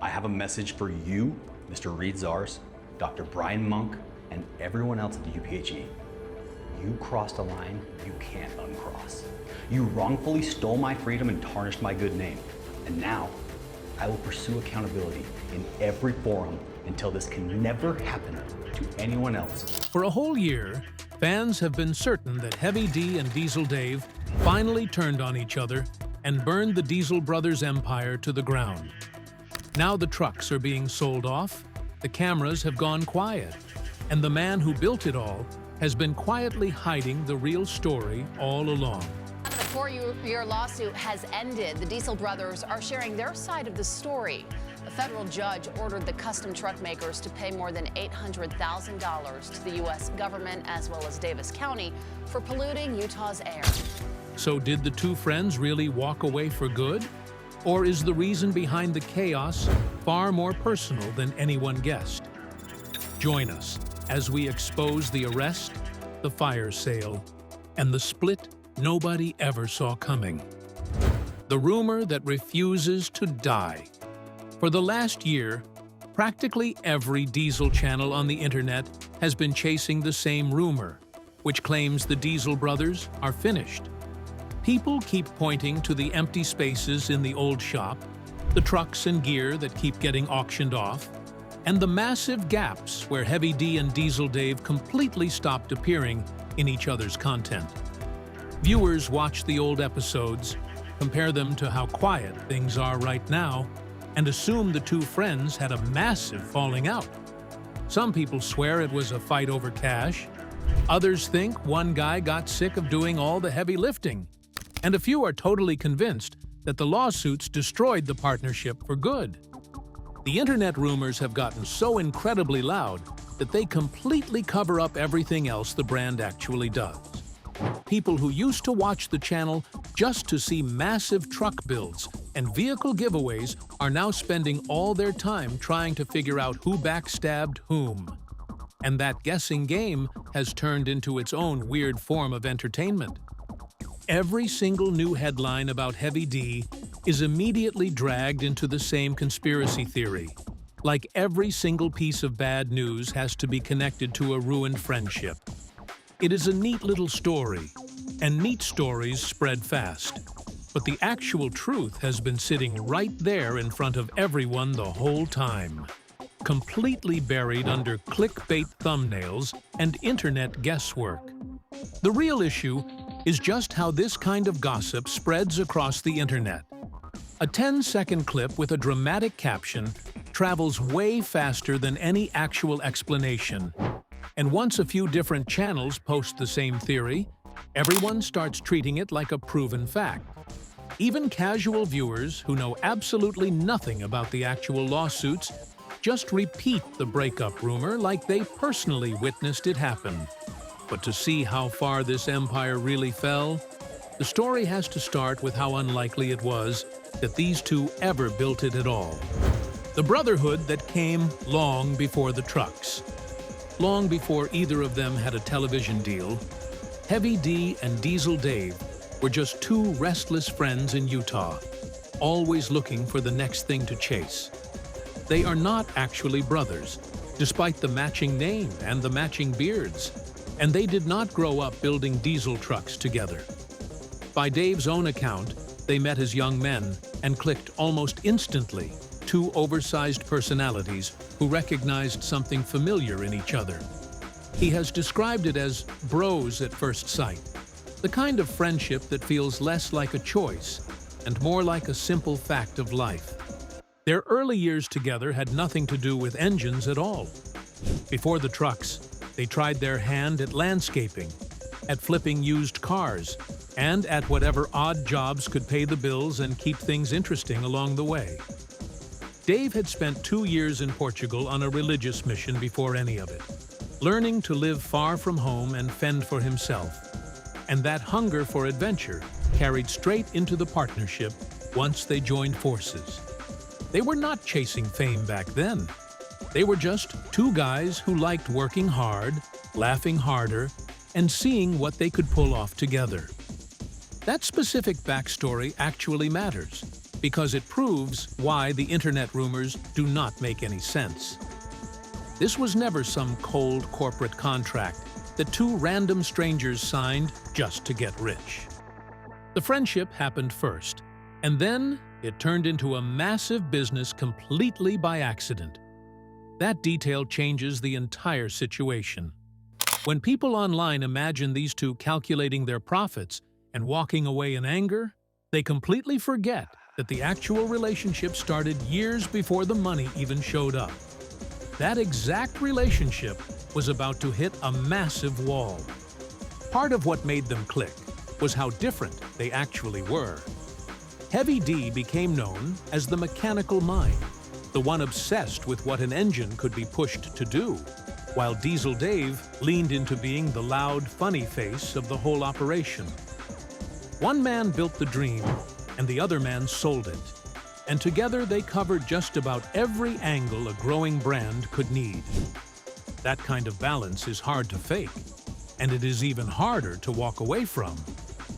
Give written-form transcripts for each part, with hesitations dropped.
I have a message for you, Mr. Reed Zars, Dr. Brian Monk, and everyone else at the UPHE. You crossed a line you can't uncross. You wrongfully stole my freedom and tarnished my good name. And now, I will pursue accountability in every forum until this can never happen to anyone else. For a whole year, fans have been certain that Heavy D and Diesel Dave finally turned on each other and burned the Diesel Brothers empire to the ground. Now the trucks are being sold off, the cameras have gone quiet, and the man who built it all has been quietly hiding the real story all along. The four-year lawsuit has ended. The Diesel brothers are sharing their side of the story. A federal judge ordered the custom truck makers to pay more than $800,000 to the U.S. government as well as Davis County for polluting Utah's air. So did the two friends really walk away for good? Or is the reason behind the chaos far more personal than anyone guessed? Join us as we expose the arrest, the fire sale, and the split nobody ever saw coming. The rumor that refuses to die. For the last year, practically every diesel channel on the internet has been chasing the same rumor, which claims the Diesel brothers are finished. People keep pointing to the empty spaces in the old shop, the trucks and gear that keep getting auctioned off, and the massive gaps where Heavy D and Diesel Dave completely stopped appearing in each other's content. Viewers watch the old episodes, compare them to how quiet things are right now, and assume the two friends had a massive falling out. Some people swear it was a fight over cash. Others think one guy got sick of doing all the heavy lifting. And a few are totally convinced that the lawsuits destroyed the partnership for good. The internet rumors have gotten so incredibly loud that they completely cover up everything else the brand actually does. People who used to watch the channel just to see massive truck builds and vehicle giveaways are now spending all their time trying to figure out who backstabbed whom. And that guessing game has turned into its own weird form of entertainment. Every single new headline about Heavy D is immediately dragged into the same conspiracy theory. Like every single piece of bad news has to be connected to a ruined friendship. It is a neat little story, and neat stories spread fast. But the actual truth has been sitting right there in front of everyone the whole time, completely buried under clickbait thumbnails and internet guesswork. The real issue is just how this kind of gossip spreads across the internet. A 10-second clip with a dramatic caption travels way faster than any actual explanation. And once a few different channels post the same theory, everyone starts treating it like a proven fact. Even casual viewers who know absolutely nothing about the actual lawsuits just repeat the breakup rumor like they personally witnessed it happen. But to see how far this empire really fell, the story has to start with how unlikely it was that these two ever built it at all. The brotherhood that came long before the trucks. Long before either of them had a television deal, Heavy D and Diesel Dave were just two restless friends in Utah, always looking for the next thing to chase. They are not actually brothers, despite the matching name and the matching beards. And they did not grow up building diesel trucks together. By Dave's own account, they met as young men and clicked almost instantly, two oversized personalities who recognized something familiar in each other. He has described it as bros at first sight, the kind of friendship that feels less like a choice and more like a simple fact of life. Their early years together had nothing to do with engines at all. Before the trucks, they tried their hand at landscaping, at flipping used cars, and at whatever odd jobs could pay the bills and keep things interesting along the way. Dave had spent 2 years in Portugal on a religious mission before any of it, learning to live far from home and fend for himself. And that hunger for adventure carried straight into the partnership once they joined forces. They were not chasing fame back then. They were just two guys who liked working hard, laughing harder, and seeing what they could pull off together. That specific backstory actually matters. because it proves why the internet rumors do not make any sense. This was never some cold corporate contract that two random strangers signed just to get rich. The friendship happened first, and then it turned into a massive business completely by accident. That detail changes the entire situation. When people online imagine these two calculating their profits and walking away in anger, they completely forget that the actual relationship started years before the money even showed up. That exact relationship was about to hit a massive wall. Part of what made them click was how different they actually were. Heavy D became known as the mechanical mind, the one obsessed with what an engine could be pushed to do, while Diesel Dave leaned into being the loud, funny face of the whole operation. One man built the dream, and the other man sold it. And together they covered just about every angle a growing brand could need. That kind of balance is hard to fake, and it is even harder to walk away from,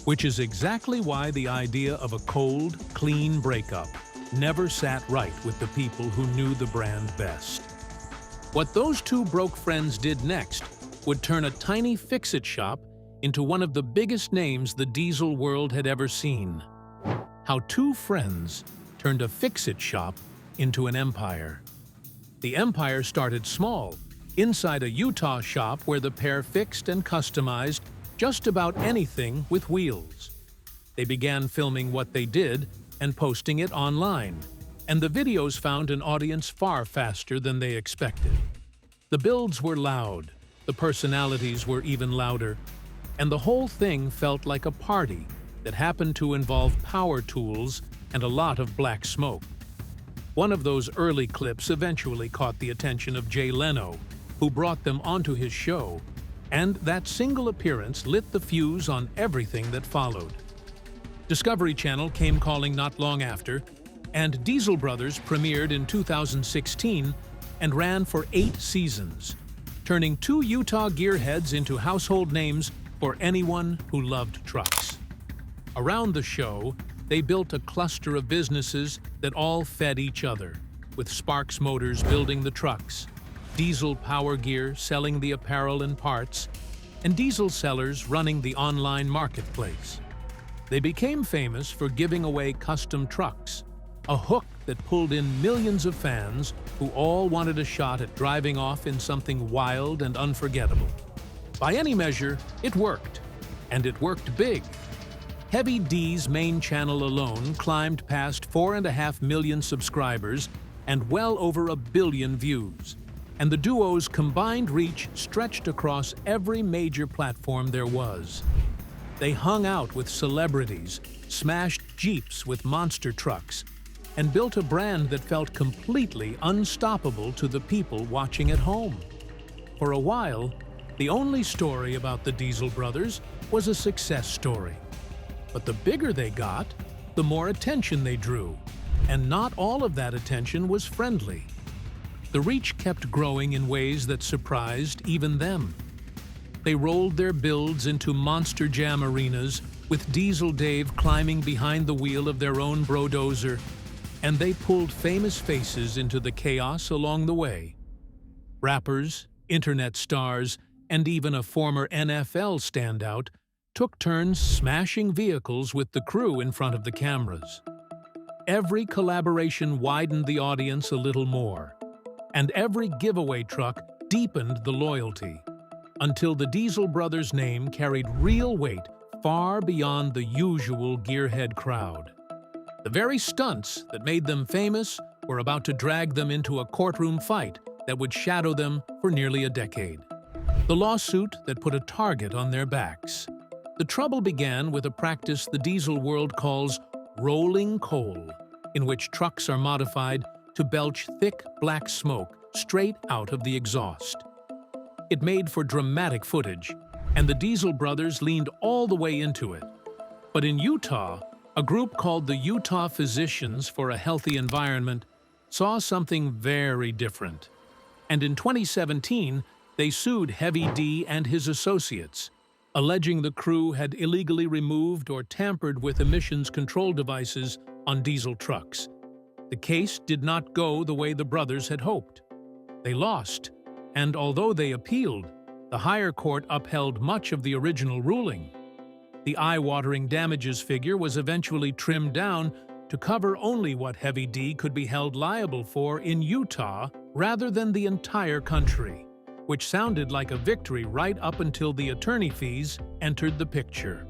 which is exactly why the idea of a cold, clean breakup never sat right with the people who knew the brand best. What those two broke friends did next would turn a tiny fix-it shop into one of the biggest names the diesel world had ever seen. How two friends turned a fix-it shop into an empire. The empire started small, inside a Utah shop where the pair fixed and customized just about anything with wheels. They began filming what they did and posting it online, and the videos found an audience far faster than they expected. The builds were loud, the personalities were even louder, and the whole thing felt like a party that happened to involve power tools and a lot of black smoke. One of those early clips eventually caught the attention of Jay Leno, who brought them onto his show, and that single appearance lit the fuse on everything that followed. Discovery Channel came calling not long after, and Diesel Brothers premiered in 2016 and ran for 8 seasons, turning two Utah gearheads into household names for anyone who loved trucks. Around the show, they built a cluster of businesses that all fed each other, with Sparks Motors building the trucks, Diesel Power Gear selling the apparel and parts, and Diesel Sellers running the online marketplace. They became famous for giving away custom trucks, a hook that pulled in millions of fans who all wanted a shot at driving off in something wild and unforgettable. By any measure, it worked, and it worked big. Heavy D's main channel alone climbed past 4.5 million subscribers and well over 1 billion views, and the duo's combined reach stretched across every major platform there was. They hung out with celebrities, smashed Jeeps with monster trucks, and built a brand that felt completely unstoppable to the people watching at home. For a while, the only story about the Diesel Brothers was a success story. But the bigger they got, the more attention they drew, and not all of that attention was friendly. The reach kept growing in ways that surprised even them. They rolled their builds into monster jam arenas, with Diesel Dave climbing behind the wheel of their own Brodozer, and they pulled famous faces into the chaos along the way. Rappers, internet stars, and even a former NFL standout took turns smashing vehicles with the crew in front of the cameras. Every collaboration widened the audience a little more, and every giveaway truck deepened the loyalty, until the Diesel Brothers' name carried real weight far beyond the usual gearhead crowd. The very stunts that made them famous were about to drag them into a courtroom fight that would shadow them for nearly a decade. The lawsuit that put a target on their backs. The trouble began with a practice the diesel world calls rolling coal, in which trucks are modified to belch thick black smoke straight out of the exhaust. It made for dramatic footage, and the Diesel Brothers leaned all the way into it. But in Utah, a group called the Utah Physicians for a Healthy Environment saw something very different. And in 2017, they sued Heavy D and his associates, alleging the crew had illegally removed or tampered with emissions control devices on diesel trucks. The case did not go the way the brothers had hoped. They lost, and although they appealed, the higher court upheld much of the original ruling. The eye-watering damages figure was eventually trimmed down to cover only what Heavy D could be held liable for in Utah rather than the entire country, which sounded like a victory right up until the attorney fees entered the picture.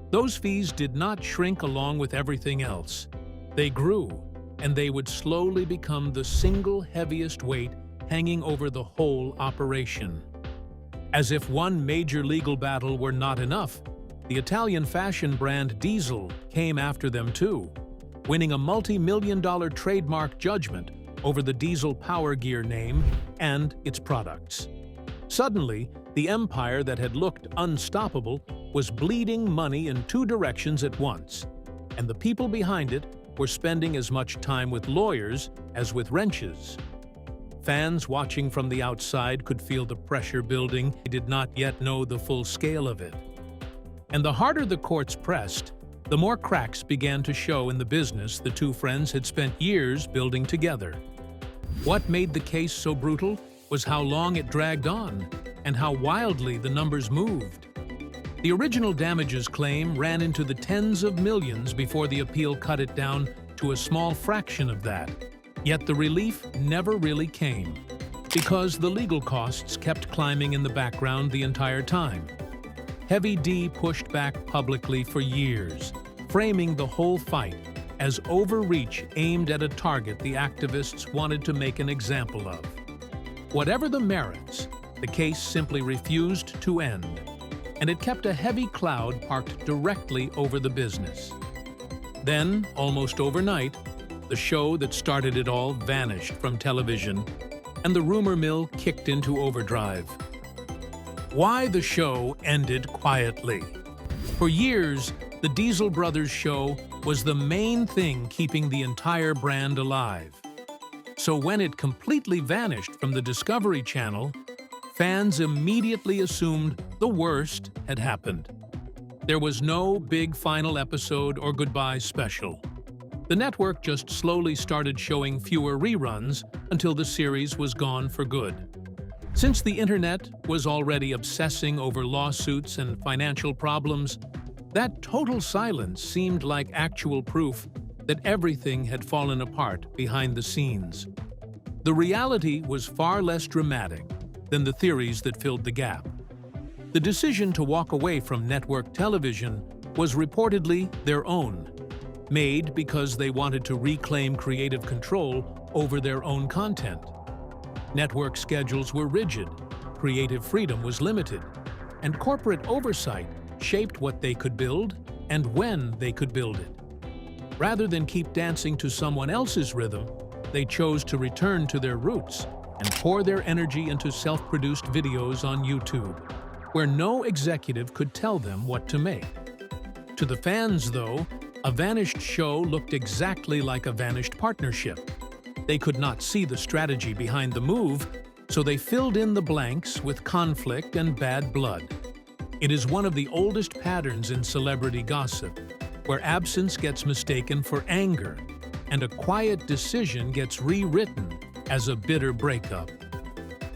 Those fees did not shrink along with everything else. They grew, and they would slowly become the single heaviest weight hanging over the whole operation. As if one major legal battle were not enough, the Italian fashion brand Diesel came after them too, winning a multi-million-dollar trademark judgment over the Diesel Power Gear name and its products. Suddenly, the empire that had looked unstoppable was bleeding money in two directions at once, and the people behind it were spending as much time with lawyers as with wrenches. Fans watching from the outside could feel the pressure building. They did not yet know the full scale of it. And the harder the courts pressed, the more cracks began to show in the business the two friends had spent years building together. What made the case so brutal was how long it dragged on and how wildly the numbers moved. The original damages claim ran into the tens of millions before the appeal cut it down to a small fraction of that. Yet the relief never really came, because the legal costs kept climbing in the background the entire time. Heavy D pushed back publicly for years, framing the whole fight as overreach aimed at a target the activists wanted to make an example of. Whatever the merits, the case simply refused to end, and it kept a heavy cloud parked directly over the business. Then, almost overnight, the show that started it all vanished from television, and the rumor mill kicked into overdrive. Why the show ended quietly? For years, the Diesel Brothers show was the main thing keeping the entire brand alive. So when it completely vanished from the Discovery Channel, fans immediately assumed the worst had happened. There was no big final episode or goodbye special. The network just slowly started showing fewer reruns until the series was gone for good. Since the internet was already obsessing over lawsuits and financial problems, that total silence seemed like actual proof that everything had fallen apart behind the scenes. The reality was far less dramatic than the theories that filled the gap. The decision to walk away from network television was reportedly their own, made because they wanted to reclaim creative control over their own content. Network schedules were rigid, creative freedom was limited, and corporate oversight shaped what they could build and when they could build it. Rather than keep dancing to someone else's rhythm, they chose to return to their roots and pour their energy into self-produced videos on YouTube, where no executive could tell them what to make. To the fans, though, a vanished show looked exactly like a vanished partnership. They could not see the strategy behind the move, so they filled in the blanks with conflict and bad blood. It is one of the oldest patterns in celebrity gossip, where absence gets mistaken for anger, and a quiet decision gets rewritten as a bitter breakup.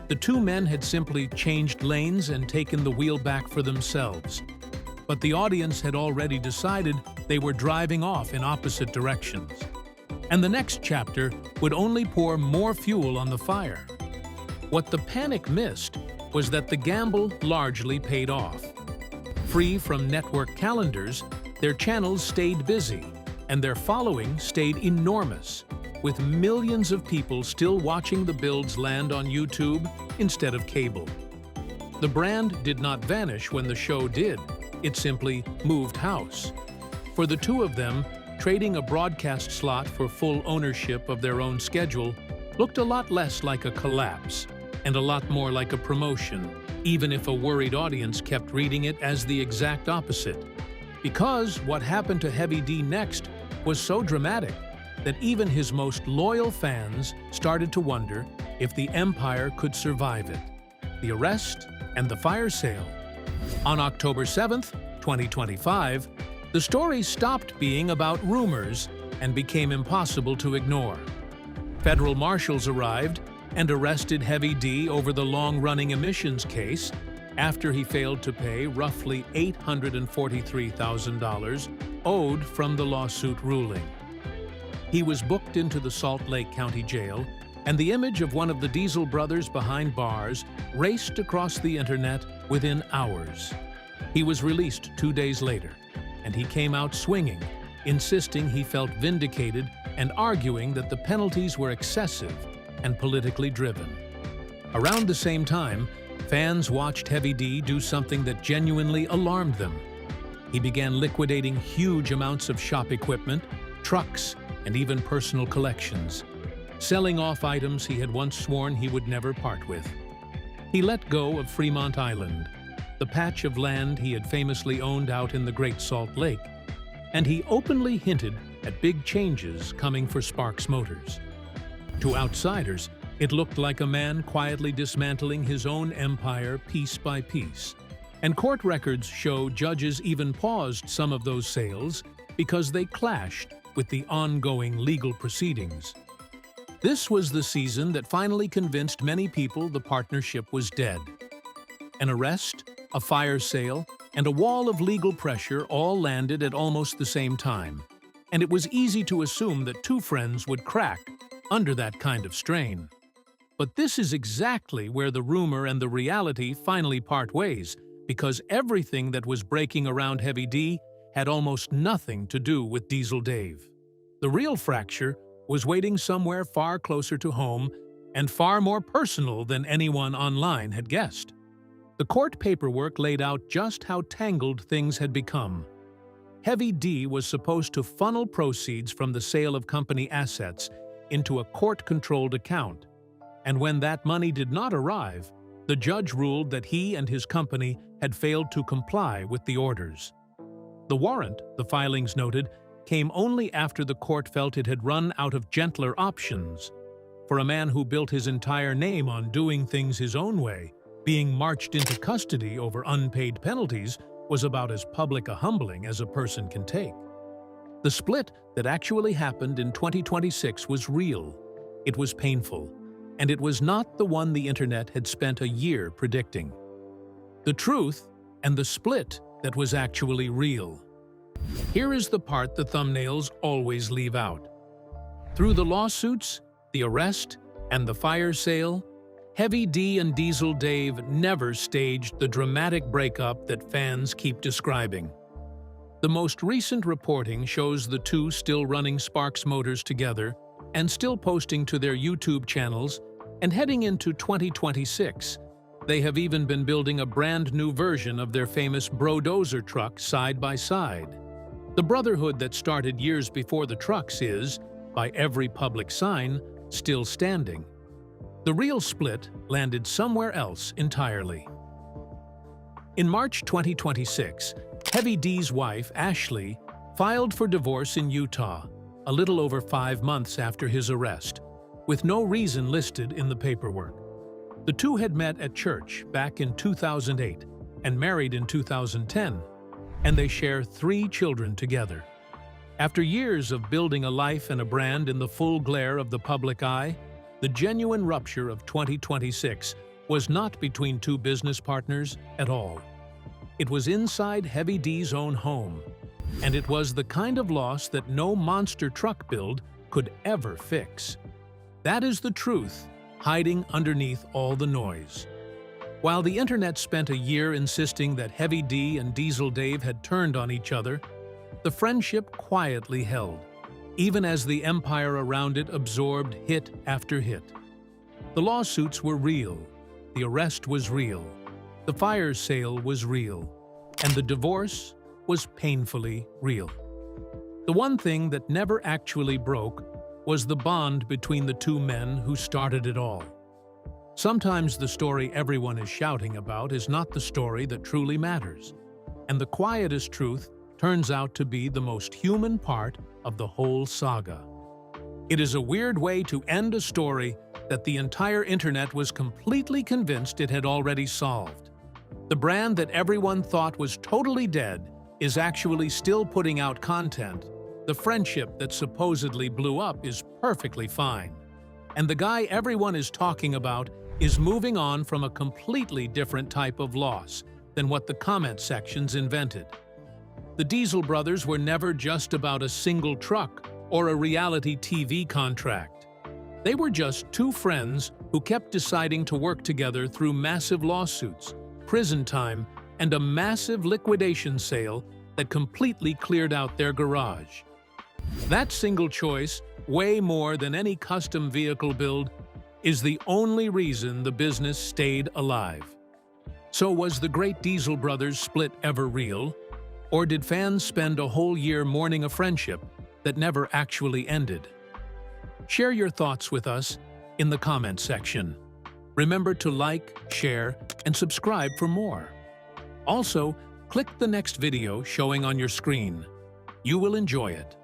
The two men had simply changed lanes and taken the wheel back for themselves, but the audience had already decided they were driving off in opposite directions. And the next chapter would only pour more fuel on the fire. What the panic missed was that the gamble largely paid off. Free from network calendars, their channels stayed busy, and their following stayed enormous, with millions of people still watching the builds land on YouTube instead of cable. The brand did not vanish when the show did, it simply moved house. For the two of them, trading a broadcast slot for full ownership of their own schedule looked a lot less like a collapse and a lot more like a promotion, even if a worried audience kept reading it as the exact opposite. Because what happened to Heavy D next was so dramatic that even his most loyal fans started to wonder if the empire could survive it. The arrest and the fire sale. On October 7th, 2025, the story stopped being about rumors and became impossible to ignore. Federal marshals arrived and arrested Heavy D over the long-running emissions case after he failed to pay roughly $843,000 owed from the lawsuit ruling. He was booked into the Salt Lake County Jail, and the image of one of the Diesel brothers behind bars raced across the internet within hours. He was released 2 days later, and he came out swinging, insisting he felt vindicated and arguing that the penalties were excessive and politically driven. Around the same time, fans watched Heavy D do something that genuinely alarmed them. He began liquidating huge amounts of shop equipment, trucks, and even personal collections, selling off items he had once sworn he would never part with. He let go of Fremont Island, the patch of land he had famously owned out in the Great Salt Lake, and he openly hinted at big changes coming for Sparks Motors. To outsiders, it looked like a man quietly dismantling his own empire piece by piece. And court records show judges even paused some of those sales because they clashed with the ongoing legal proceedings. This was the season that finally convinced many people the partnership was dead. An arrest, a fire sale, and a wall of legal pressure all landed at almost the same time, and it was easy to assume that two friends would crack under that kind of strain. But this is exactly where the rumor and the reality finally part ways, because everything that was breaking around Heavy D had almost nothing to do with Diesel Dave. The real fracture was waiting somewhere far closer to home and far more personal than anyone online had guessed. The court paperwork laid out just how tangled things had become. Heavy D was supposed to funnel proceeds from the sale of company assets into a court-controlled account, and when that money did not arrive, the judge ruled that he and his company had failed to comply with the orders. The warrant, the filings noted, came only after the court felt it had run out of gentler options. For a man who built his entire name on doing things his own way, being marched into custody over unpaid penalties was about as public a humbling as a person can take. The split that actually happened in 2026 was real, it was painful, and it was not the one the internet had spent a year predicting. The truth and the split that was actually real. Here is the part the thumbnails always leave out. Through the lawsuits, the arrest, and the fire sale, Heavy D and Diesel Dave never staged the dramatic breakup that fans keep describing. The most recent reporting shows the two still running Sparks Motors together and still posting to their YouTube channels, and heading into 2026, they have even been building a brand new version of their famous Brodozer truck side by side. The brotherhood that started years before the trucks is, by every public sign, still standing. The real split landed somewhere else entirely. In March 2026, Heavy D's wife, Ashley, filed for divorce in Utah, a little over 5 months after his arrest, with no reason listed in the paperwork. The two had met at church back in 2008 and married in 2010, and they share 3 children together. After years of building a life and a brand in the full glare of the public eye, the genuine rupture of 2026 was not between two business partners at all. It was inside Heavy D's own home, and it was the kind of loss that no monster truck build could ever fix. That is the truth, hiding underneath all the noise. While the internet spent a year insisting that Heavy D and Diesel Dave had turned on each other, the friendship quietly held, even as the empire around it absorbed hit after hit. The lawsuits were real, the arrest was real, the fire sale was real, and the divorce was painfully real. The one thing that never actually broke was the bond between the two men who started it all. Sometimes the story everyone is shouting about is not the story that truly matters, and the quietest truth turns out to be the most human part of the whole saga. It is a weird way to end a story that the entire internet was completely convinced it had already solved. The brand that everyone thought was totally dead is actually still putting out content, The friendship that supposedly blew up is perfectly fine. And the guy everyone is talking about is moving on from a completely different type of loss than what the comment sections invented. The Diesel brothers were never just about a single truck or a reality TV contract. They were just two friends who kept deciding to work together through massive lawsuits, prison time, and a massive liquidation sale that completely cleared out their garage. That single choice, way more than any custom vehicle build, is the only reason the business stayed alive. So was the great Diesel brothers split ever real? Or did fans spend a whole year mourning a friendship that never actually ended? Share your thoughts with us in the comment section. Remember to like, share, and subscribe for more. Also, click the next video showing on your screen. You will enjoy it.